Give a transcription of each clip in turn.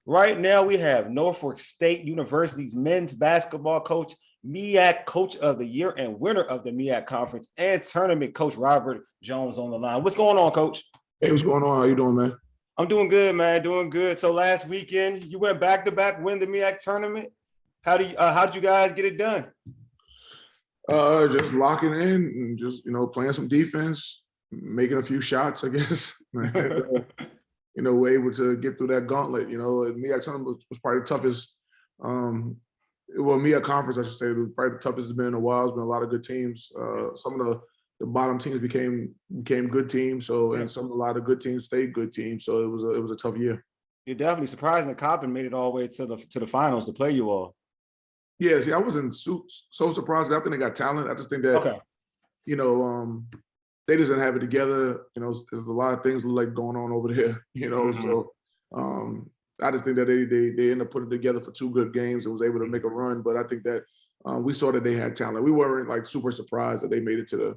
Right now, we have Norfolk State University's men's basketball coach, MEAC Coach of the Year, and winner of the MEAC Conference and Tournament, Coach Robert Jones on the line. What's going on, Coach? Hey, what's going on? How you doing, man? I'm doing good, man. Doing good. So last weekend, you went back-to-back, win the MEAC Tournament. How did you guys get it done? Just locking in and just playing some defense, making a few shots, I guess. We're able to get through that gauntlet. MEAC tournament was probably the toughest. MEAC conference, I should say, it was probably the toughest it's been in a while. It's been a lot of good teams. Some of the bottom teams became good teams. So and a lot of good teams stayed good teams. So it was a tough year. You're definitely surprised that Coppin made it all the way to the finals to play you all. Yeah, see, I wasn't so surprised. I think they got talent. I just think that, they just didn't have it together. There's a lot of things like going on over there. So I just think that they ended up putting it together for two good games and was able to make a run. But I think that we saw that they had talent. We weren't like super surprised that they made it to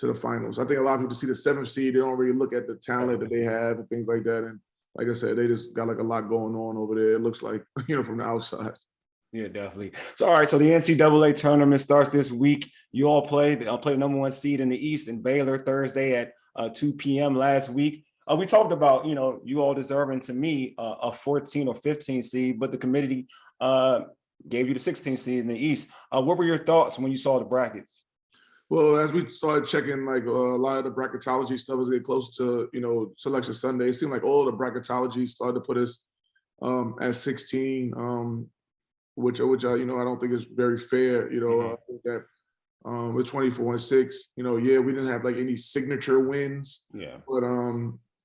the finals. I think a lot of people see the 7th seed. They don't really look at the talent that they have and things like that. And like I said, they just got like a lot going on over there. It looks like from the outside. Yeah, definitely. So, all right. So the NCAA tournament starts this week. You all play the number 1 seed in the East in Baylor Thursday at 2 p.m. last week. We talked about, you all deserving to me a 14 or 15 seed, but the committee gave you the 16 seed in the East. What were your thoughts when you saw the brackets? Well, as we started checking like a lot of the bracketology stuff as we get close to, Selection Sunday, it seemed like all the bracketology started to put us at 16. Which I don't think is very fair. I think that with 24-6, we didn't have like any signature wins. Yeah. But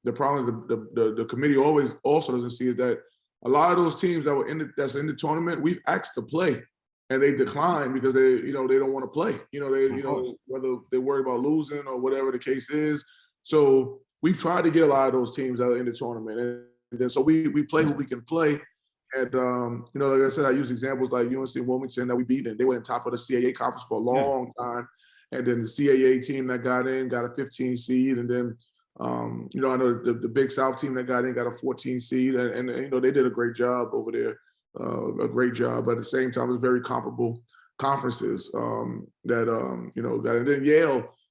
the problem the committee always also doesn't see is that a lot of those teams that were that's in the tournament, we've asked to play, and they decline because they don't want to play. Whether they're worried about losing or whatever the case is. So we've tried to get a lot of those teams out in the tournament, and then so we play who we can play. And, like I said, I use examples like UNC Wilmington that we beat, and they were in top of the CAA conference for a long time. And then the CAA team that got in got a 15 seed. And then, I know the Big South team that got in got a 14 seed. And they did a great job over there, a great job. But at the same time, it was very comparable conferences that, got in. Then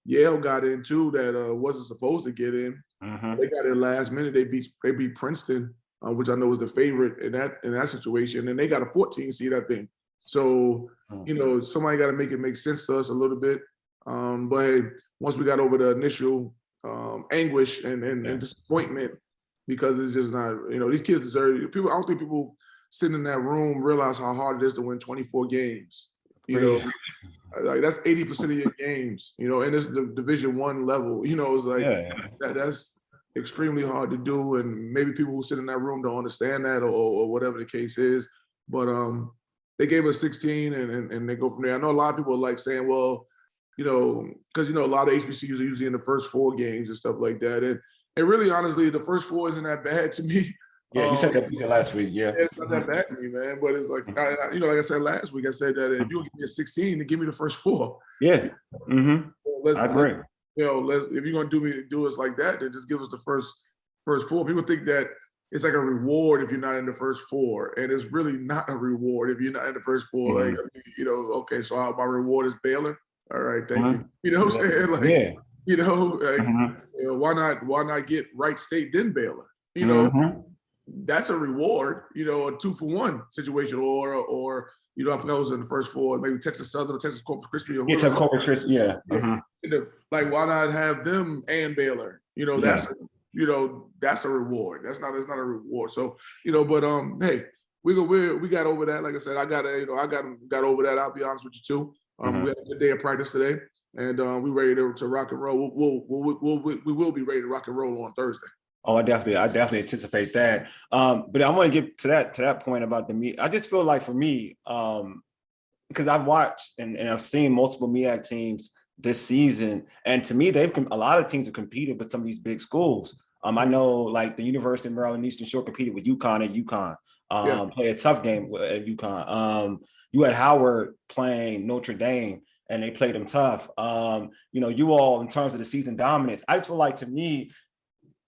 Yale got in, too, that wasn't supposed to get in. They got in last minute. They beat Princeton. Which I know was the favorite in that situation, and they got a 14 seed, I think. So, somebody got to make it make sense to us a little bit. But hey, once we got over the initial anguish and disappointment, because it's just not, these kids deserve it. I don't think people sitting in that room realize how hard it is to win 24 games. Like that's 80% of your games. And it's the Division I level. It's like that's extremely hard to do, and maybe people who sit in that room don't understand that or whatever the case is. But they gave us 16 and they go from there. I know a lot of people are like saying, well, because a lot of HBCUs are usually in the first 4 games and stuff like that. And really, honestly, the first 4 isn't that bad to me. Yeah, you said that last week. Yeah, it's not that bad to me, man. But it's like, like I said last week, I said that if you give me a 16, then give me the first 4. Yeah, I agree. If you're gonna do us like that, then just give us the first 4. People think that it's like a reward if you're not in the first 4, and it's really not a reward if you're not in the first 4. Like, okay, so my reward is Baylor. All right, thank you. You know what I'm saying? Like, why not get Wright State then Baylor? That's a reward. A 2-for-1 situation, or I forgot who was in the first 4, maybe Texas Southern or Texas Corpus Christi. Texas Corpus Christi, yeah. Like, why not have them and Baylor? That's a reward. That's not a reward. So, but hey, we got over that. Like I said, I got over that. I'll be honest with you too. We had a good day of practice today, and we ready to rock and roll. We will be ready to rock and roll on Thursday. Oh, I definitely anticipate that. But I want to get to that point about the MEAC. I just feel like for me, because I've watched and I've seen multiple MEAC teams this season, and to me, a lot of teams have competed with some of these big schools. I know like the University of Maryland Eastern Shore competed with UConn at UConn, play a tough game at UConn. You had Howard playing Notre Dame, and they played them tough. You all, in terms of the season dominance, I just feel like, to me,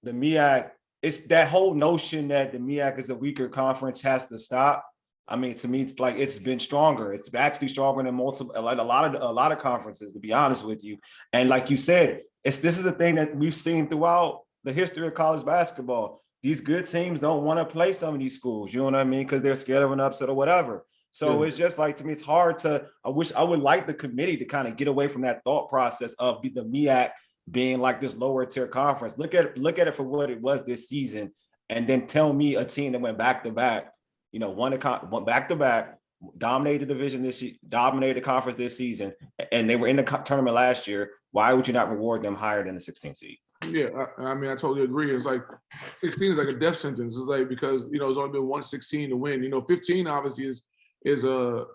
the MEAC it's that whole notion that the MEAC is a weaker conference has to stop. I mean, to me, it's like it's been stronger. It's actually stronger than like a lot of conferences, to be honest with you. And like you said, this is a thing that we've seen throughout the history of college basketball. These good teams don't want to play some of these schools, you know what I mean? Because they're scared of an upset or whatever. So it's just like, to me, it's hard to, I would like the committee to kind of get away from that thought process of the MEAC being like this lower tier conference. Look at it for what it was this season, and then tell me a team that went back to back, won back to back, dominated the division dominated the conference this season, and they were in the tournament last year. Why would you not reward them higher than the 16th seed? Yeah, I mean, I totally agree. It's like 16 is like a death sentence. It's like, because it's only been 116 to win. 15 obviously is a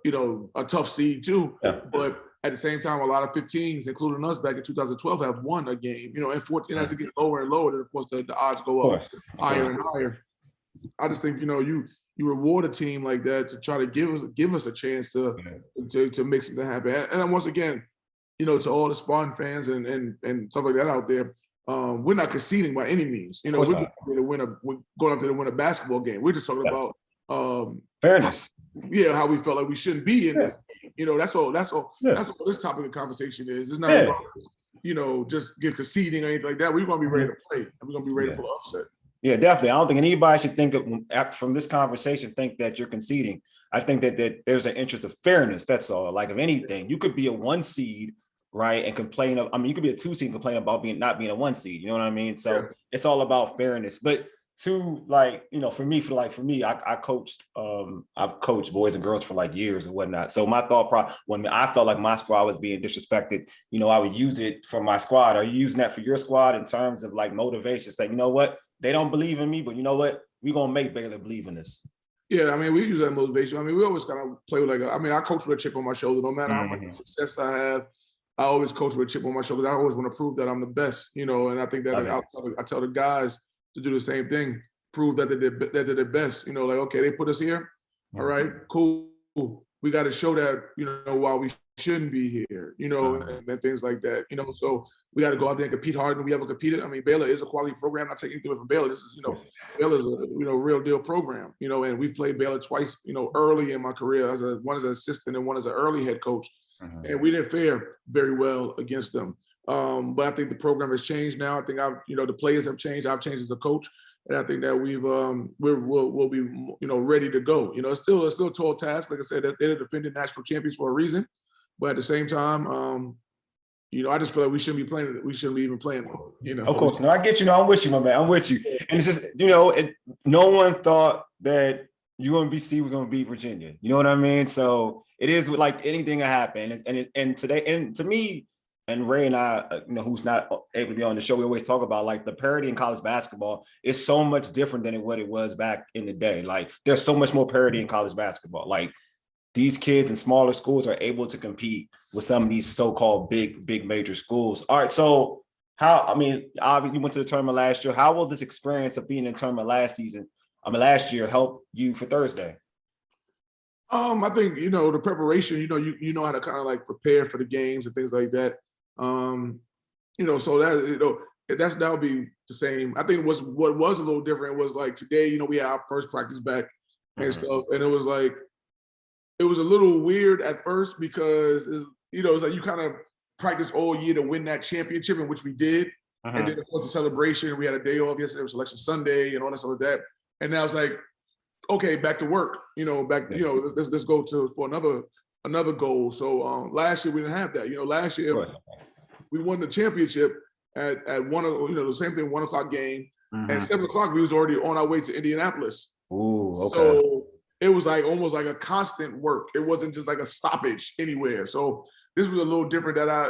a tough seed too. Yeah. But at the same time, a lot of 15s, including us back in 2012, have won a game. And 14 as it gets lower and lower, then of course the odds go up higher and higher. I just think you reward a team like that to try to give us a chance to make something happen. And then once again, to all the Spartan fans and stuff like that out there, we're not conceding by any means. We're going up there to win a basketball game. We're just talking about fairness. How we felt like we shouldn't be in this. That's all this topic of conversation is. It's not about just get conceding or anything like that. We're gonna be ready to play. We're gonna be ready to pull upset. Yeah, definitely. I don't think anybody should think from this conversation think that you're conceding. I think that there's an interest of fairness. That's all. Like, if anything, you could be a 1 seed, right, and complain of. I mean, you could be a 2 seed and complain about not being a 1 seed. You know what I mean? So it's all about fairness. But to for me, I coached. I've coached boys and girls for like years and whatnot. So my thought process, when I felt like my squad was being disrespected, I would use it for my squad. Are you using that for your squad in terms of like motivation? Say, you know what, they don't believe in me, but you know what, we're gonna make Baylor believe in this. Yeah, I mean, we use that motivation. I mean, we always kind of play with I coach with a chip on my shoulder. No matter how much success I have, I always coach with a chip on my shoulder. I always want to prove that I'm the best, and I think that I tell the guys to do the same thing, prove that they're the best. Like, okay, they put us here. All right, cool. We got to show that, why we shouldn't be here, and things like that. So we got to go out there and compete harder than we ever competed. I mean, Baylor is a quality program. Not taking anything away from Baylor. This is, Baylor's a, real deal program, and we've played Baylor twice, early in my career one as an assistant and one as an early head coach. And we didn't fare very well against them. But I think the program has changed now. I think the players have changed. I've changed as a coach. And I think that we'll be ready to go. It's still a tall task. Like I said, they're the defending national champions for a reason. But at the same time, I just feel like we shouldn't be playing. We shouldn't be even playing. Of course, no, I get you. No, I'm with you, my man. I'm with you. And it's just no one thought that UMBC was going to beat Virginia. You know what I mean? So it is like anything can happen. And today, and to me, and Ray and I, who's not able to be on the show, we always talk about like the parity in college basketball is so much different than what it was back in the day. Like, there's so much more parity in college basketball. Like, these kids in smaller schools are able to compete with some of these so-called big major schools. All right, so obviously you went to the tournament last year. How will this experience of being in the tournament last year help you for Thursday? I think, the preparation, you know how to kind of like prepare for the games and things like that. So that that'll be the same. I think what was a little different was like today, we had our first practice back and stuff. And it was like, it was a little weird at first because, it's like you kind of practice all year to win that championship, in which we did. And then of course the celebration, we had a day off yesterday, it was Selection Sunday and all that stuff like that. And now it's like, okay, back to work, let's go for another goal. So last year we didn't have that. Last year we won the championship at one of the same thing, 1 o'clock game. At 7 o'clock we was already on our way to Indianapolis. Ooh, okay. So it was like almost like a constant work. It wasn't just like a stoppage anywhere. So this was a little different that I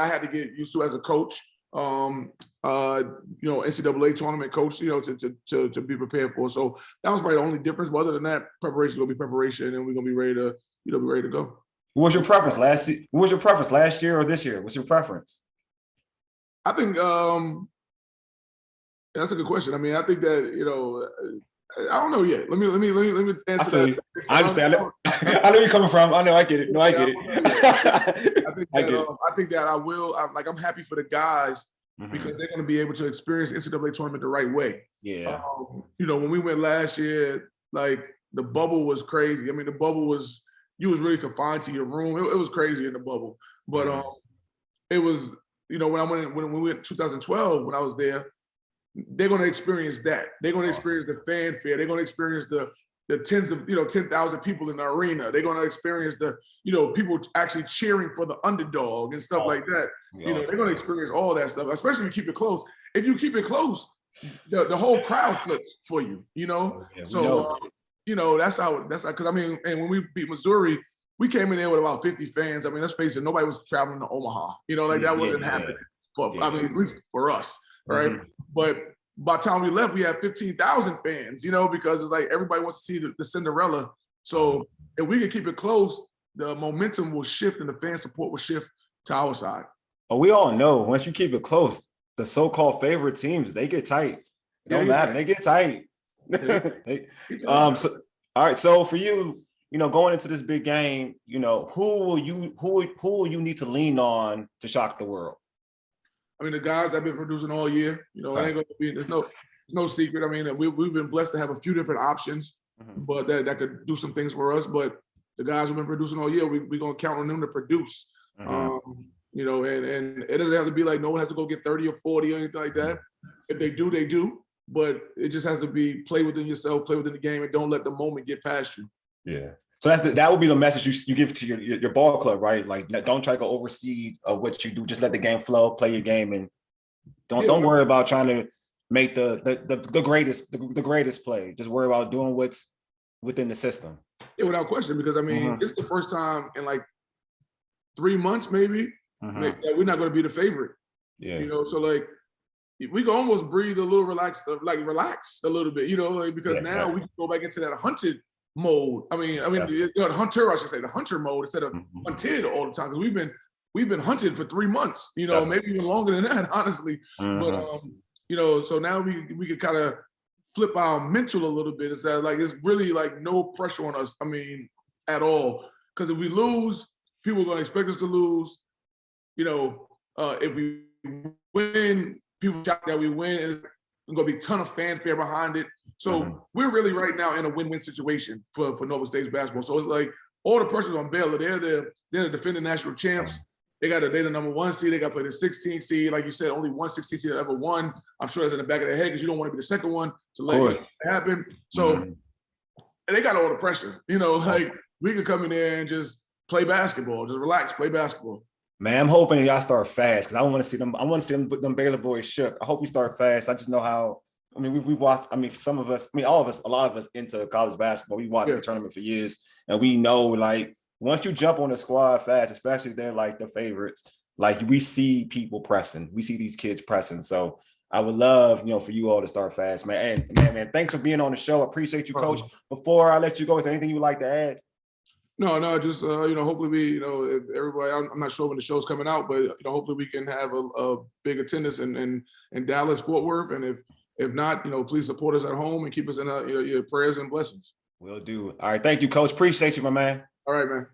had to get used to as a coach. NCAA tournament coach, to be prepared for. So that was probably the only difference. But other than that, preparation is gonna be preparation, and we're gonna be ready to go. What was your preference last year or this year? What's your preference? I think that's a good question. I mean, I think that I don't know yet. Let me answer that. I understand. I know you're coming from. I know. I get it. No, I get it. I think that I will. I'm happy for the guys because they're going to be able to experience NCAA tournament the right way. Yeah. You know, when we went last year, like the bubble was crazy. I mean, the bubble was, you was really confined to your room. It was crazy in the bubble, but it was, you know, when we went 2012, when I was there, they're going to experience that. They're going to experience the fanfare. They're going to experience the tens of, 10,000 people in the arena. They're going to experience the, people actually cheering for the underdog and stuff like that. They're going to experience all that stuff, especially if you keep it close. If you keep it close, the whole crowd flips for you, So, that's how, because I mean, and when we beat Missouri, we came in there with about 50 fans. I mean, let's face it, nobody was traveling to Omaha. That wasn't happening I mean, at least for us, right? But by the time we left, we had 15,000 fans, because it's like everybody wants to see the Cinderella. So if we can keep it close, the momentum will shift and the fan support will shift to our side. But we all know once you keep it close, the so-called favorite teams, they get tight. It don't matter. They get tight. So, all right. So for you, going into this big game, who will you need to lean on to shock the world? I mean, the guys I've been producing all year, it ain't gonna be, there's no secret. I mean, we've been blessed to have a few different options, but that could do some things for us. But the guys who've been producing all year, we're gonna count on them to produce. And it doesn't have to be like no one has to go get 30 or 40 or anything like that. If they do, they do. But it just has to be play within yourself, play within the game, and don't let the moment get past you. Yeah. So that would be the message you give to your ball club, right? Like, don't try to oversee what you do. Just let the game flow, play your game, and don't worry about trying to make the greatest play. Just worry about doing what's within the system. Yeah, without question. Because I mean, it's the first time in like 3 months, maybe that we're not going to be the favorite. Yeah. So like we can almost breathe a little relax a little bit. Because now we can go back into that hunted mode. I mean, the hunter, I should say, the hunter mode instead of hunted all the time. Because we've been hunted for 3 months, maybe even longer than that, honestly. But so now we can kind of flip our mental a little bit. Is that like it's really like no pressure on us? I mean, at all. Because if we lose, people are going to expect us to lose. If we win, people shout that we win. There's going to be a ton of fanfare behind it. So we're really right now in a win-win situation for Norfolk State's basketball. So it's like all the pressure's on Baylor. They're the defending national champs. They're the number 1 seed. They got to play the 16th seed. Like you said, only one 16th seed ever won. I'm sure that's in the back of their head because you don't want to be the second one to let it happen. So they got all the pressure. Like we could come in there and just play basketball, just relax, play basketball. Man, I'm hoping y'all start fast because I want to see them. I want to see them Baylor boys shook. I hope we start fast. I just know how. I mean, we watched. I mean, some of us. I mean, all of us. A lot of us into college basketball. We watched the tournament for years, and we know like once you jump on the squad fast, especially if they're like the favorites, like we see people pressing. We see these kids pressing. So I would love, for you all to start fast, man. And man, thanks for being on the show. I appreciate you, Coach. Before I let you go, is there anything you would like to add? No, just hopefully we, if everybody, I'm not sure when the show's coming out, but hopefully we can have a big attendance in Dallas, Fort Worth, and if not, please support us at home and keep us in your prayers and blessings. Will do. All right, thank you, Coach. Appreciate you, my man. All right, man.